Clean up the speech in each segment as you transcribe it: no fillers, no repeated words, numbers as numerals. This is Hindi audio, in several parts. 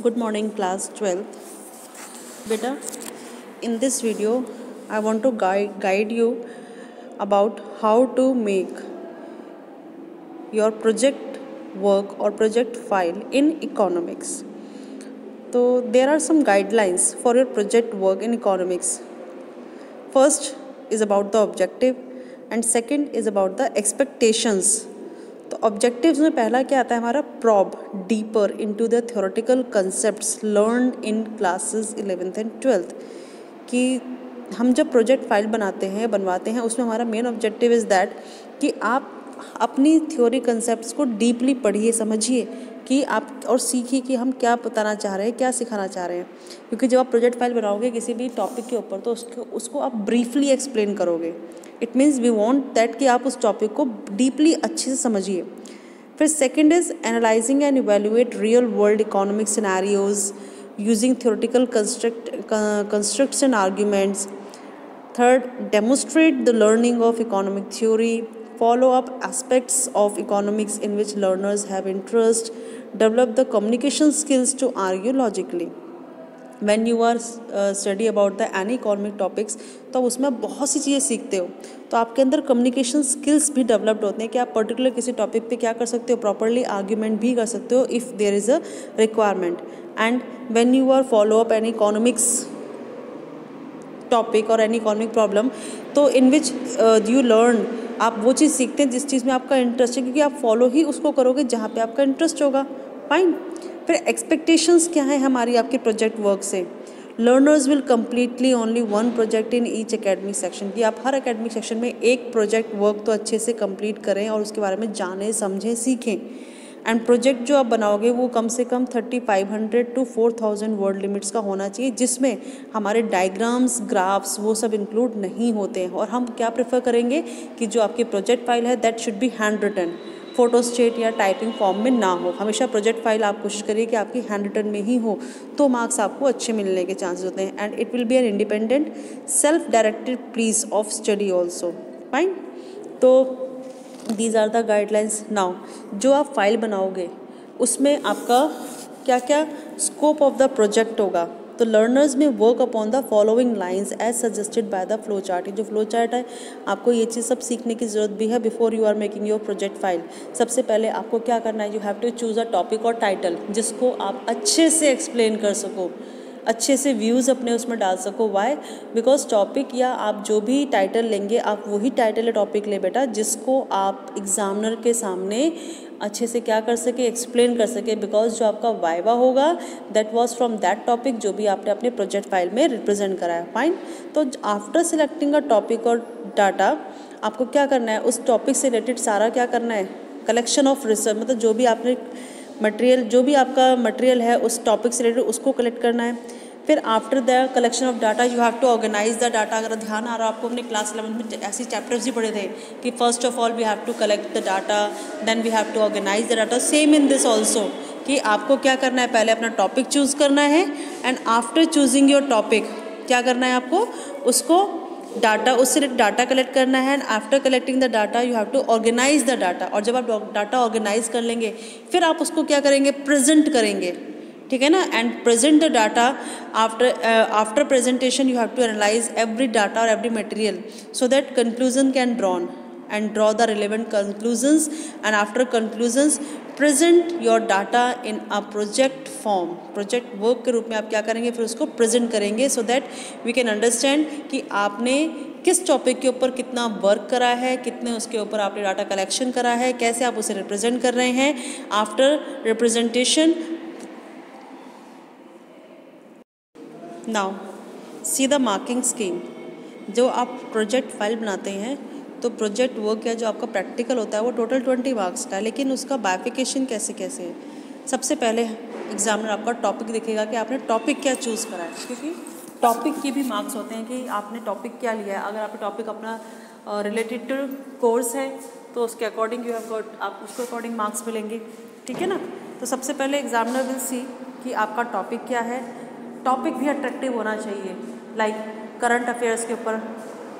Good morning, class 12th. Beta, in this video, I want to guide you about how to make your project work or project file in economics. So there are some guidelines for your project work in economics. First is about the objective and second is about the expectations. तो ऑब्जेक्टिव्स में पहला क्या आता है हमारा probe deeper into the theoretical concepts learn in classes 11th and 12th कि हम जब प्रोजेक्ट फाइल बनवाते हैं उसमें हमारा मेन ऑब्जेक्टिव इज़ दैट कि आप अपनी थ्योरी कंसेप्ट्स को डीपली पढ़िए, समझिए कि आप और सीखिए कि हम क्या बताना चाह रहे हैं, क्या सिखाना चाह रहे हैं। क्योंकि जब आप प्रोजेक्ट फाइल बनाओगे किसी भी टॉपिक के ऊपर तो उसको आप ब्रीफली एक्सप्लेन करोगे। It means we want that कि आप उस टॉपिक को डीपली अच्छे से समझिए। फिर second is analysing and evaluate real world economic scenarios using theoretical constructs and arguments. Third, demonstrate the learning of economic theory, follow up aspects of economics in which learners have interest, develop the communication skills to argue logically. When you are study about the any economic topics तो उसमें बहुत सी चीज़ें सीखते हो, तो आपके अंदर कम्युनिकेशन स्किल्स भी डेवलप्ड होते हैं कि आप पर्टिकुलर किसी टॉपिक पे क्या कर सकते हो, प्रॉपरली आर्ग्यूमेंट भी कर सकते हो if there is a requirement. And when you are follow up any economics topic और एनी इकोनॉमिक प्रॉब्लम तो इन विच यू लर्न, आप वो चीज़ सीखते हैं जिस चीज़ में आपका इंटरेस्ट है, क्योंकि आप फॉलो ही उसको करोगे जहाँ पे आपका इंटरेस्ट होगा। फाइन। फिर एक्सपेक्टेशंस क्या है हमारी आपके प्रोजेक्ट वर्क से। Learners will completely only one project in each academic section, कि आप हर एकेडमिक सेक्शन में एक प्रोजेक्ट वर्क तो अच्छे से कंप्लीट करें और उसके बारे में जानें, समझें, सीखें। एंड प्रोजेक्ट जो आप बनाओगे वो कम से कम 3500 टू 4000 वर्ड लिमिट्स का होना चाहिए, जिसमें हमारे डायग्राम्स, ग्राफ्स वो सब इंक्लूड नहीं होते हैं। और हम क्या प्रेफर करेंगे कि जो आपकी प्रोजेक्ट फाइल है that should be hand written, photostat या टाइपिंग फॉर्म में ना हो। हमेशा प्रोजेक्ट फाइल आप कोशिश करिए कि आपकी हैंड रिटन में ही हो, तो मार्क्स आपको अच्छे मिलने के चांसेस होते हैं। And it will be an independent self directed piece of study also. Fine. तो these are the guidelines. Now जो आप फाइल बनाओगे उसमें आपका क्या क्या स्कोप ऑफ द प्रोजेक्ट होगा। तो लर्नर्स में work upon the following lines as suggested by the flow chart. ये जो फ्लो चार्ट है आपको ये चीज़ सब सीखने की ज़रूरत भी है before you are making your project file. सबसे पहले आपको क्या करना है, you have to choose a topic और टाइटल जिसको आप अच्छे से एक्सप्लेन कर सको, अच्छे से व्यूज़ अपने उसमें डाल सको। वाई? बिकॉज टॉपिक या आप जो भी टाइटल लेंगे आप वही टाइटल या टॉपिक ले बेटा जिसको आप एग्जामिनर के सामने अच्छे से क्या कर सके, एक्सप्लेन कर सके। बिकॉज जो आपका वाइवा होगा that was from that topic जो भी आपने अपने प्रोजेक्ट फाइल में रिप्रेजेंट करा है। फाइन। तो आफ्टर सिलेक्टिंग अ टॉपिक और डाटा आपको क्या करना है, उस टॉपिक से रिलेटेड सारा क्या करना है, कलेक्शन ऑफ रिसर्च, मतलब जो भी आपने मटेरियल, जो भी आपका मटेरियल है उस टॉपिक से रिलेटेड उसको कलेक्ट करना है। फिर after the collection of data you have to organise the data. अगर ध्यान आ रहा है आपको, अपने क्लास 11 में ऐसे चैप्टर्स ही पढ़े थे कि first of all we have to collect the data, then we have to organise the data. Same in this also कि आपको क्या करना है, पहले अपना टॉपिक चूज़ करना है and after choosing your topic क्या करना है आपको, उसको डाटा, उससे डाटा कलेक्ट करना है। And after collecting the data you have to organise the data. और जब आप डाटा ऑर्गेनाइज कर लेंगे फिर आप उसको क्या करेंगे, प्रेजेंट करेंगे। ठीक है ना। And present the data. After presentation you have to analyse every data और every material so that conclusion can drawn and draw the relevant conclusions, and after conclusions present your data in a project form। Project work के रूप में आप क्या करेंगे, फिर उसको प्रेजेंट करेंगे so that we can understand कि आपने किस टॉपिक के ऊपर कितना वर्क करा है, कितने उसके ऊपर आपने डाटा कलेक्शन करा है, कैसे आप उसे रिप्रेजेंट कर रहे हैं। After representation now see the marking scheme. जो आप प्रोजेक्ट फाइल बनाते हैं तो प्रोजेक्ट वर्क या जो आपका प्रैक्टिकल होता है वो टोटल 20 मार्क्स का है, लेकिन उसका बाइफिकेशन कैसे कैसे है। सबसे पहले एग्जामिनर आपका टॉपिक देखेगा कि आपने टॉपिक क्या चूज़ करा है, क्योंकि टॉपिक के भी मार्क्स होते हैं कि आपने टॉपिक क्या लिया है। अगर आपका टॉपिक अपना रिलेटेड टू कोर्स है तो उसके अकॉर्डिंग यू हैव गॉट, आप उसको अकॉर्डिंग मार्क्स मिलेंगे। ठीक है ना। तो सबसे पहले एग्जामिनर विल सी कि आपका टॉपिक क्या है। टॉपिक भी अट्रैक्टिव होना चाहिए, लाइक करंट अफेयर्स के ऊपर,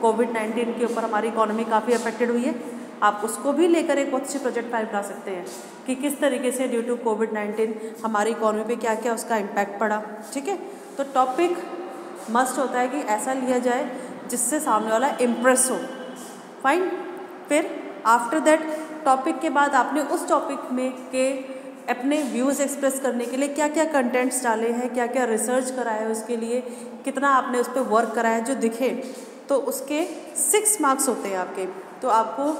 कोविड-19 के ऊपर हमारी इकोनॉमी काफ़ी अफेक्टेड हुई है। आप उसको भी लेकर एक बहुत अच्छी प्रोजेक्ट फाइल बना सकते हैं कि किस तरीके से ड्यू टू कोविड-19 हमारी इकोनॉमी पे क्या क्या उसका इम्पैक्ट पड़ा। ठीक है, तो टॉपिक मस्ट होता है कि ऐसा लिया जाए जिससे सामने वाला इम्प्रेस हो। फाइन, फिर आफ्टर दैट टॉपिक के बाद आपने उस टॉपिक में के अपने व्यूज़ एक्सप्रेस करने के लिए क्या क्या कंटेंट्स डाले हैं, क्या क्या रिसर्च करा है, उसके लिए कितना आपने उस पर वर्क करा है जो दिखे, तो उसके 6 मार्क्स होते हैं आपके। तो आपको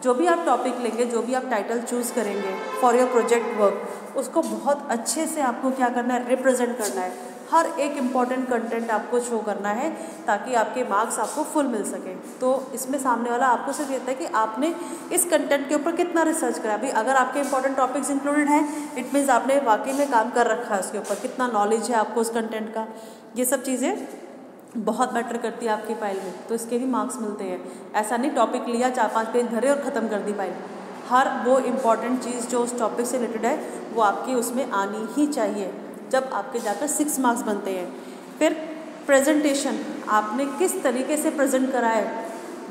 जो भी आप टॉपिक लेंगे, जो भी आप टाइटल चूज़ करेंगे फॉर योर प्रोजेक्ट वर्क, उसको बहुत अच्छे से आपको क्या करना है, रिप्रेजेंट करना है। हर एक इम्पॉर्टेंट कंटेंट आपको शो करना है ताकि आपके मार्क्स आपको फुल मिल सके। तो इसमें सामने वाला आपको सिर्फ कहता है कि आपने इस कंटेंट के ऊपर कितना रिसर्च करा। अभी अगर आपके इंपॉर्टेंट टॉपिक्स इंक्लूडेड हैं, इट मीन्स आपने वाकई में काम कर रखा है उसके ऊपर, कितना नॉलेज है आपको उस कंटेंट का। ये सब चीज़ें बहुत मैटर करती है आपकी फाइल में, तो इसके भी मार्क्स मिलते हैं। ऐसा नहीं टॉपिक लिया, 4-5 पेज भरे और ख़त्म कर दी फाइल। हर वो इम्पॉर्टेंट चीज़ जो उस टॉपिक से रिलेटेड है वो आपकी उसमें आनी ही चाहिए, जब आपके जाकर 6 मार्क्स बनते हैं। फिर प्रेजेंटेशन, आपने किस तरीके से प्रेजेंट करा है,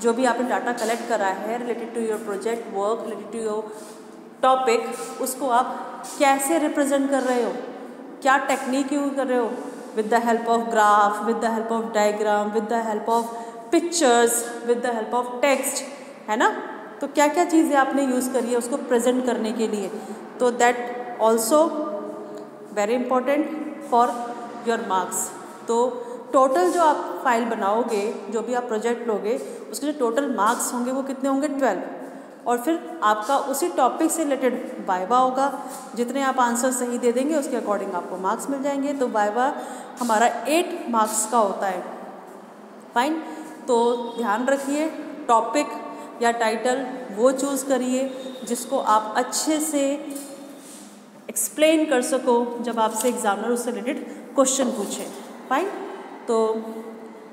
जो भी आपने डाटा कलेक्ट करा है related to your project work, related to your topic, उसको आप कैसे रिप्रेजेंट कर रहे हो, क्या टेक्निक यूज कर रहे हो, with the help of graph, with the help of diagram, with the help of pictures, with the help of text, है ना। तो क्या क्या चीज़ें आपने यूज़ करी है उसको प्रेजेंट करने के लिए। तो that also very important for your marks. तो टोटल जो आप फाइल बनाओगे, जो भी आप प्रोजेक्ट लोगे, उसके जो टोटल मार्क्स होंगे वो कितने होंगे, 12। और फिर आपका उसी टॉपिक से रिलेटेड वाइवा होगा। जितने आप आंसर सही दे देंगे उसके अकॉर्डिंग आपको मार्क्स मिल जाएंगे। तो वाइवा हमारा 8 मार्क्स का होता है। फाइन, तो ध्यान रखिए टॉपिक या टाइटल वो चूज़ करिए जिसको आप अच्छे से एक्सप्लेन कर सको जब आपसे एग्जामिनर उससे रिलेटेड क्वेश्चन पूछे। फाइन, तो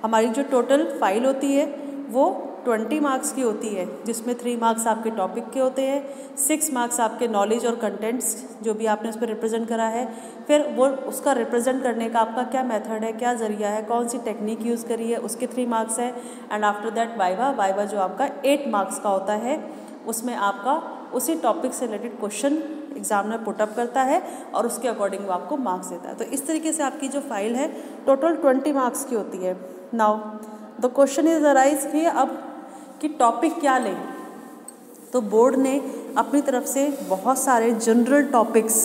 हमारी जो टोटल फाइल होती है वो 20 मार्क्स की होती है, जिसमें 3 मार्क्स आपके टॉपिक के होते हैं, 6 मार्क्स आपके नॉलेज और कंटेंट्स जो भी आपने उस पर रिप्रेजेंट करा है। फिर वो उसका रिप्रेजेंट करने का आपका क्या मेथड है, क्या ज़रिया है, कौन सी टेक्निक यूज़ करी है, उसके 3 मार्क्स है। एंड आफ्टर दैट वाइवा जो आपका 8 मार्क्स का होता है, उसमें आपका उसी टॉपिक से रिलेटेड क्वेश्चन एग्जामिनर पुटअप करता है और उसके अकॉर्डिंग वो आपको मार्क्स देता है। तो इस तरीके से आपकी जो फाइल है टोटल 20 मार्क्स की होती है। Now the question is arise कि अब कि टॉपिक क्या लें। तो बोर्ड ने अपनी तरफ से बहुत सारे जनरल टॉपिक्स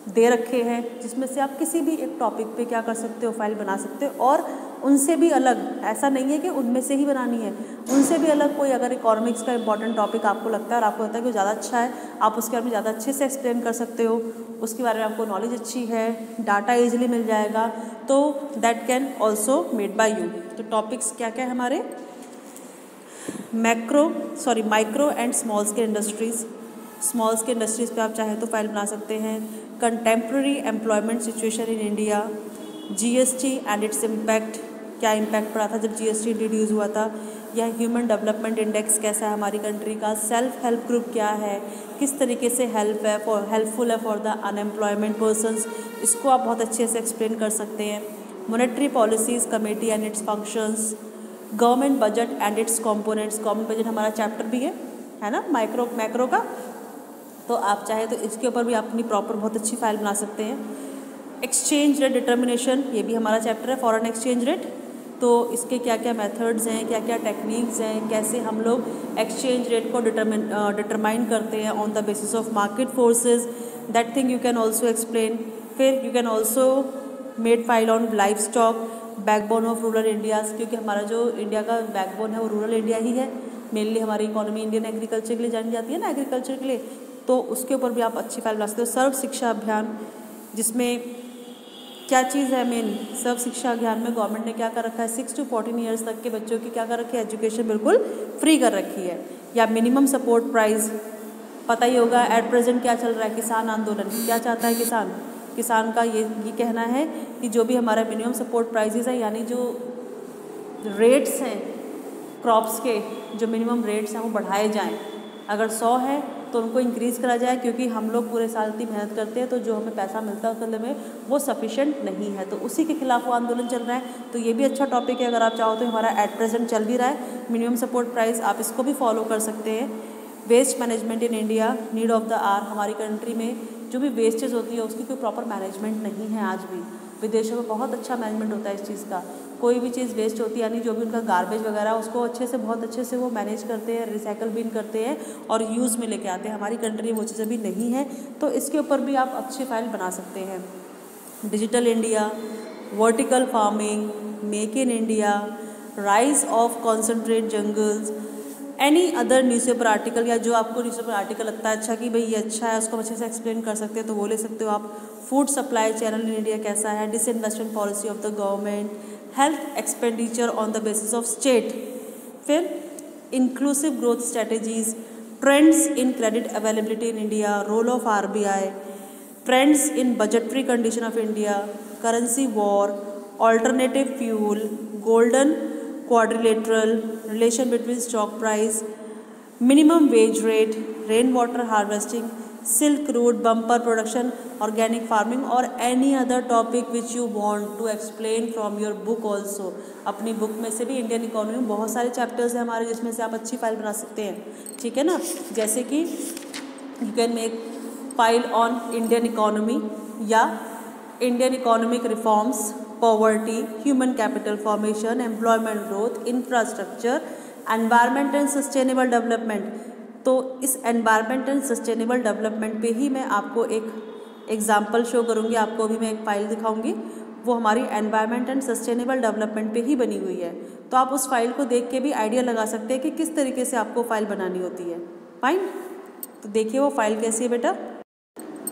दे रखे हैं, जिसमें से आप किसी भी एक टॉपिक पे क्या कर सकते हो, फाइल बना सकते हो। और उनसे भी अलग, ऐसा नहीं है कि उनमें से ही बनानी है, उनसे भी अलग कोई अगर इकोनॉमिक्स का इंपॉर्टेंट टॉपिक आपको लगता है और आपको लगता है कि वो ज़्यादा अच्छा है, आप उसके बारे में ज़्यादा अच्छे से एक्सप्लेन कर सकते हो, उसके बारे में आपको नॉलेज अच्छी है, डाटा ईजिली मिल जाएगा, तो that can also made by you. तो टॉपिक्स क्या क्या है हमारे, micro and small scale industries. Small scale industries पे आप चाहें तो फाइल बना सकते हैं। Contemporary employment situation in India, GST and its impact, क्या इम्पैक्ट पड़ा था जब जीएसटी इंट्रोड्यूस हुआ था, या ह्यूमन डेवलपमेंट इंडेक्स कैसा है हमारी कंट्री का, सेल्फ हेल्प ग्रुप क्या है, किस तरीके से हेल्पफुल है फॉर द अनएम्प्लॉयमेंट पर्सनस, इसको आप बहुत अच्छे से एक्सप्लेन कर सकते हैं। Monetary policies committee and it's functions, government budget and it's components, government budget हमारा चैप्टर भी है ना मैक्रो का, तो आप चाहे तो इसके ऊपर भी आप अपनी प्रॉपर बहुत अच्छी फाइल बना सकते हैं। एक्सचेंज रेट डिटर्मिनेशन, ये भी हमारा चैप्टर है, फॉरेन एक्सचेंज रेट, तो इसके क्या क्या मेथड्स हैं, क्या क्या टेक्निक्स हैं, कैसे हम लोग एक्सचेंज रेट को डिटरमाइन करते हैं on the basis of market forces, that thing you can also explain. फिर you can also made file on life stock, backbone of rural India's, क्योंकि हमारा जो इंडिया का बैकबोन है वो रूरल इंडिया ही है। मेनली हमारी इकोनॉमी इंडियन एग्रीकल्चर के लिए जानी जाती है ना, एग्रीकल्चर के लिए, तो उसके ऊपर भी आप अच्छी फाइल बना सकते हो। सर्व शिक्षा अभियान, जिसमें क्या चीज़ है मेन, सर्व शिक्षा अभियान में गवर्नमेंट ने क्या कर रखा है, 6 to 14 ईयर्स तक के बच्चों की क्या कर रखी है, एजुकेशन बिल्कुल फ्री कर रखी है। या मिनिमम सपोर्ट प्राइस, पता ही होगा एट प्रेजेंट क्या चल रहा है, किसान आंदोलन, क्या चाहता है किसान का ये कहना है कि जो भी हमारा मिनिमम सपोर्ट प्राइसेस है, यानी जो रेट्स हैं क्रॉप्स के, जो मिनिमम रेट्स हैं वो बढ़ाए जाएं। अगर 100 है तो उनको इंक्रीज़ करा जाए, क्योंकि हम लोग पूरे साल इतनी मेहनत करते हैं तो जो हमें पैसा मिलता है उसके में वो सफिशेंट नहीं है, तो उसी के खिलाफ वो आंदोलन चल रहा है। तो ये भी अच्छा टॉपिक है, अगर आप चाहो तो हमारा एट प्रेजेंट चल भी रहा है मिनिमम सपोर्ट प्राइस, आप इसको भी फॉलो कर सकते हैं। Waste management in India need of the hour, हमारी कंट्री में जो भी वेस्टेज होती है उसकी कोई प्रॉपर मैनेजमेंट नहीं है आज भी। विदेशों में बहुत अच्छा मैनेजमेंट होता है इस चीज़ का, कोई भी चीज़ वेस्ट होती है यानी जो भी उनका गार्बेज वगैरह उसको अच्छे से बहुत अच्छे से वो मैनेज करते हैं, रिसाइकल बिन करते हैं और यूज़ में लेके आते हैं। हमारी कंट्री में वो चीज़ अभी नहीं है, तो इसके ऊपर भी आप अच्छी फाइल बना सकते हैं। Digital India, vertical farming, make in India, rise of concentrate jungles, any other newspaper article या जो आपको न्यूज़पेपर आर्टिकल लगता है अच्छा कि भाई ये अच्छा है, उसको अच्छे से एक्सप्लेन कर सकते हैं तो वो ले सकते हो आप। Food supply channel in India कैसा है, disinvestment policy of the government, health expenditure on the basis of state, फिर inclusive growth strategies, trends in credit availability in India, role of RBI, trends in budgetary condition of India, currency war, alternative fuel, golden quadrilateral, relation between stock price, minimum wage rate, rain water harvesting, silk route, bumper production, organic farming और any other topic which you want to explain from your book also. अपनी बुक में से भी इंडियन इकोनॉमी में बहुत सारे चैप्टर्स हैं हमारे जिसमें से आप अच्छी फाइल बना सकते हैं, ठीक है ना। जैसे कि you can make file on Indian economy या Indian economic reforms, poverty, human capital formation, employment growth, infrastructure, environment and sustainable development. तो इस एनवायरनमेंट एंड सस्टेनेबल डेवलपमेंट पे ही मैं आपको एक एग्जांपल शो करूँगी, आपको भी मैं एक फ़ाइल दिखाऊंगी, वो हमारी एनवायरनमेंट एंड सस्टेनेबल डेवलपमेंट पे ही बनी हुई है। तो आप उस फाइल को देख के भी आइडिया लगा सकते हैं कि किस तरीके से आपको फ़ाइल बनानी होती है। फाइन, तो देखिए वो फ़ाइल कैसी है बेटा।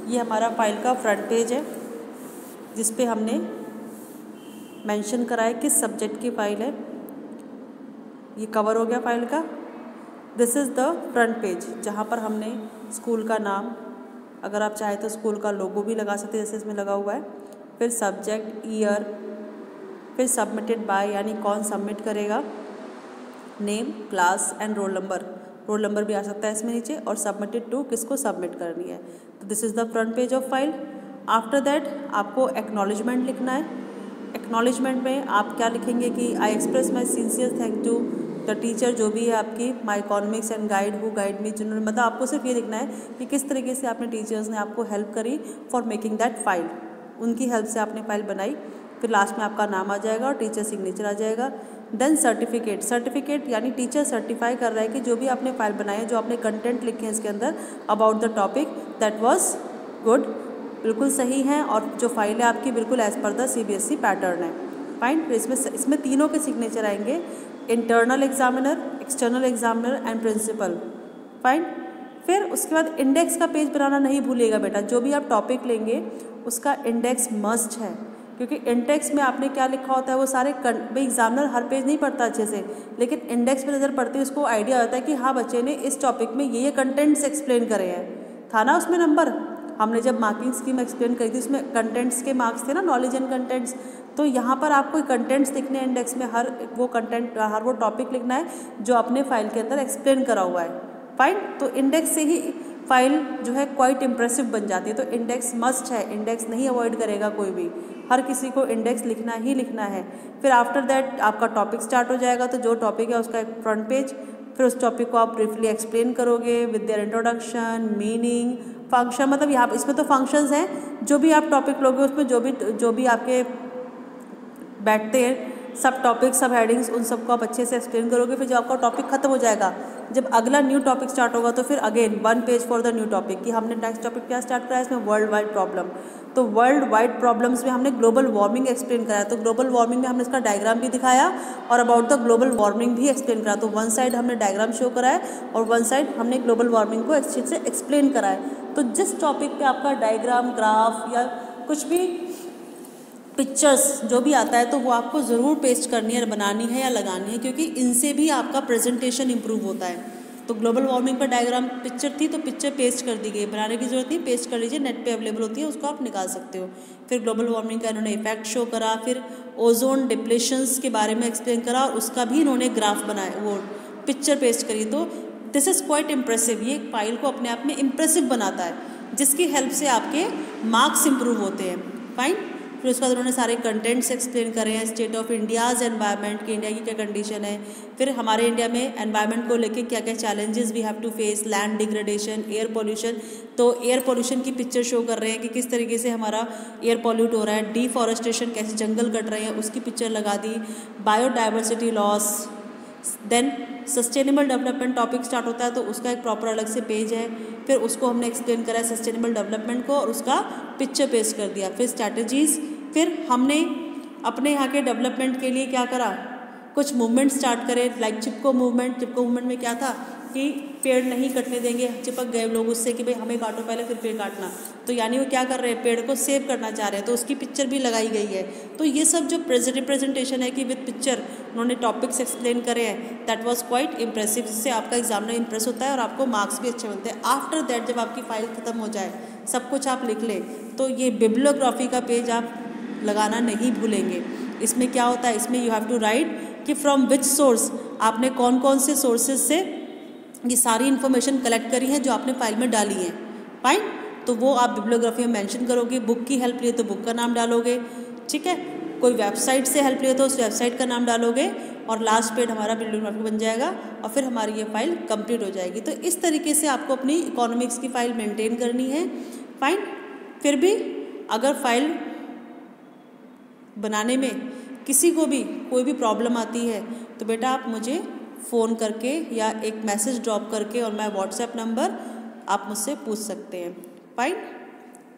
ये हमारा फाइल का फ्रंट पेज है जिस पे हमने मेंशन करा है किस सब्जेक्ट की फ़ाइल है। ये कवर हो गया फाइल का। This is the front page जहाँ पर हमने स्कूल का नाम, अगर आप चाहें तो स्कूल का लोगो भी लगा सकते हैं जैसे इसमें लगा हुआ है, फिर सब्जेक्ट, ईयर, फिर सबमिटेड बाय यानी कौन सबमिट करेगा, name, class and roll number भी आ सकता है इसमें नीचे, और सबमिटेड टू किसको सबमिट करनी है। तो this is the front page of file. After that आपको एक्नॉलेजमेंट लिखना है। एक्नॉलेजमेंट में आप क्या लिखेंगे कि I express my sincere thank to the teacher, जो भी है आपकी my economics and guide who guide me, जिन्होंने, मतलब आपको सिर्फ ये लिखना है कि किस तरीके से आपने टीचर्स ने आपको हेल्प करी फॉर मेकिंग दैट फाइल, उनकी हेल्प से आपने फाइल बनाई। फिर लास्ट में आपका नाम आ जाएगा और टीचर सिग्नेचर आ जाएगा। देन सर्टिफिकेट यानी टीचर सर्टिफाई कर रहा है कि जो भी आपने फाइल बनाई है, जो आपने कंटेंट लिखे हैं इसके अंदर about the topic, that was good, बिल्कुल सही है और जो फाइल है आपकी बिल्कुल as per the CBSE pattern है। फाइन, फिर इसमें तीनों के सिग्नेचर आएंगे, internal examiner, external examiner and principal. Fine, फिर उसके बाद इंडेक्स का पेज बनाना नहीं भूलिएगा बेटा। जो भी आप टॉपिक लेंगे उसका इंडेक्स मस्ट है, क्योंकि इंडेक्स में आपने क्या लिखा होता है वो सारे भाई एग्जामिनर हर पेज नहीं पढ़ता अच्छे से, लेकिन इंडेक्स पे नज़र पड़ती है, उसको आइडिया होता है कि हाँ बच्चे ने इस टॉपिक में ये कंटेंट्स एक्सप्लेन करे हैं। था ना उसमें नंबर, हमने जब मार्किंग स्कीम एक्सप्लेन करी थी उसमें कंटेंट्स के मार्क्स थे ना, नॉलेज एंड कंटेंट्स। तो यहाँ पर आपको कंटेंट्स लिखने हैं इंडेक्स में, हर वो टॉपिक लिखना है जो अपने फाइल के अंदर एक्सप्लेन करा हुआ है। फाइन, तो इंडेक्स से ही फाइल जो है क्वाइट इम्प्रेसिव बन जाती है। तो इंडेक्स मस्ट है, इंडेक्स नहीं अवॉइड करेगा कोई भी, हर किसी को इंडेक्स लिखना ही लिखना है। फिर आफ्टर दैट आपका टॉपिक स्टार्ट हो जाएगा, तो जो टॉपिक है उसका एक फ्रंट पेज, फिर उस टॉपिक को आप ब्रीफली एक्सप्लेन करोगे with their introduction, meaning, function, मतलब यहाँ इसमें तो फंक्शंस हैं, जो भी आप टॉपिक लोगे उसमें जो भी आपके बैठते हैं सब टॉपिक, सब हेडिंग्स, उन सबको आप अच्छे से एक्सप्लेन करोगे। फिर जब आपका टॉपिक खत्म हो जाएगा, जब अगला न्यू टॉपिक स्टार्ट होगा तो फिर again 1 page for the new topic कि हमने नेक्स्ट टॉपिक क्या स्टार्ट करा है इसमें, वर्ल्ड वाइड प्रॉब्लम। तो वर्ल्ड वाइड प्रॉब्लम्स में हमने ग्लोबल वार्मिंग एक्सप्लेन कराया, तो ग्लोबल वार्मिंग में हमने इसका डायग्राम भी दिखाया और अबाउट द ग्लोबल वार्मिंग भी एक्सप्लेन करा। तो वन साइड हमने डायग्राम शो करा है और वन साइड हमने ग्लोबल वार्मिंग को अच्छे से एक्सप्लेन करा है। तो जिस टॉपिक पे आपका डायग्राम, ग्राफ या कुछ भी पिक्चर्स जो भी आता है तो वो आपको ज़रूर पेस्ट करनी है, बनानी है या लगानी है, क्योंकि इनसे भी आपका प्रेजेंटेशन इंप्रूव होता है। तो ग्लोबल वार्मिंग पर डायग्राम पिक्चर थी तो पिक्चर पेस्ट कर दी गई, बनाने की जरूरत नहीं, पेस्ट कर लीजिए, नेट पे अवेलेबल होती है, उसको आप निकाल सकते हो। फिर ग्लोबल वार्मिंग का इन्होंने इफेक्ट शो करा, फिर ओजोन डिप्लेशंस के बारे में एक्सप्लेन करा और उसका भी इन्होंने ग्राफ बनाया, वो पिक्चर पेस्ट करी। तो दिस इज़ क्वाइट इम्प्रेसिव, ये फाइल को अपने आप में इम्प्रेसिव बनाता है, जिसकी हेल्प से आपके मार्क्स इंप्रूव होते हैं। फाइन, फिर उसके बाद उन्होंने सारे कंटेंट्स एक्सप्लेन करे हैं, स्टेट ऑफ इंडियाज़ एनवायरनमेंट की, इंडिया की क्या कंडीशन है, फिर हमारे इंडिया में एनवायरनमेंट को लेके क्या क्या challenges we have to face, land degradation, air pollution. तो एयर पॉल्यूशन की पिक्चर शो कर रहे हैं कि किस तरीके से हमारा एयर पॉल्यूट हो रहा है, डिफॉरेस्टेशन कैसे जंगल कट रहे हैं उसकी पिक्चर लगा दी, biodiversity loss, then sustainable development topic start होता है तो उसका एक प्रॉपर अलग से पेज है, फिर उसको हमने एक्सप्लेन करा है सस्टेनेबल डेवलपमेंट को और उसका पिक्चर पेश कर दिया, फिर स्ट्रैटेजीज़, फिर हमने अपने यहाँ के डेवलपमेंट के लिए क्या करा, कुछ मूवमेंट स्टार्ट करे, लाइक चिपको मूवमेंट। चिपको मूवमेंट में क्या था कि पेड़ नहीं कटने देंगे, चिपक गए लोग उससे कि भाई हमें काटो पहले फिर पेड़ काटना, तो यानी वो क्या कर रहे हैं, पेड़ को सेव करना चाह रहे हैं, तो उसकी पिक्चर भी लगाई गई है। तो ये सब जो रिप्रेजेंटेशन है कि विद पिक्चर उन्होंने टॉपिक्स एक्सप्लेन करे हैं, दैट वाज क्वाइट इंप्रेसिव, जिससे आपका एग्जामिनर इंप्रेस होता है और आपको मार्क्स भी अच्छे मिलते हैं। आफ्टर दैट जब आपकी फाइल ख़त्म हो जाए, सब कुछ आप लिख लें, तो ये बिब्लियोग्राफी का पेज आप लगाना नहीं भूलेंगे। इसमें क्या होता है, इसमें यू हैव टू राइट कि फ्रॉम विच सोर्स, आपने कौन कौन से सोर्सेज से ये सारी इन्फॉर्मेशन कलेक्ट करी है जो आपने फाइल में डाली है, फाइन। तो वो आप बिब्लियोग्राफी में मेंशन करोगे, बुक की हेल्प लिए तो बुक का नाम डालोगे, ठीक है, कोई वेबसाइट से हेल्प लिए तो उस वेबसाइट का नाम डालोगे, और लास्ट पेज हमारा बिब्लियोग्राफी बन जाएगा और फिर हमारी ये फाइल कंप्लीट हो जाएगी। तो इस तरीके से आपको अपनी इकोनॉमिक्स की फ़ाइल मेंटेन करनी है, फाइन। फिर भी अगर फाइल बनाने में किसी को भी कोई भी प्रॉब्लम आती है तो बेटा आप मुझे फ़ोन करके या एक मैसेज ड्रॉप करके और मैं व्हाट्सएप नंबर आप मुझसे पूछ सकते हैं, फाइन।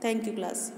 Thank you class.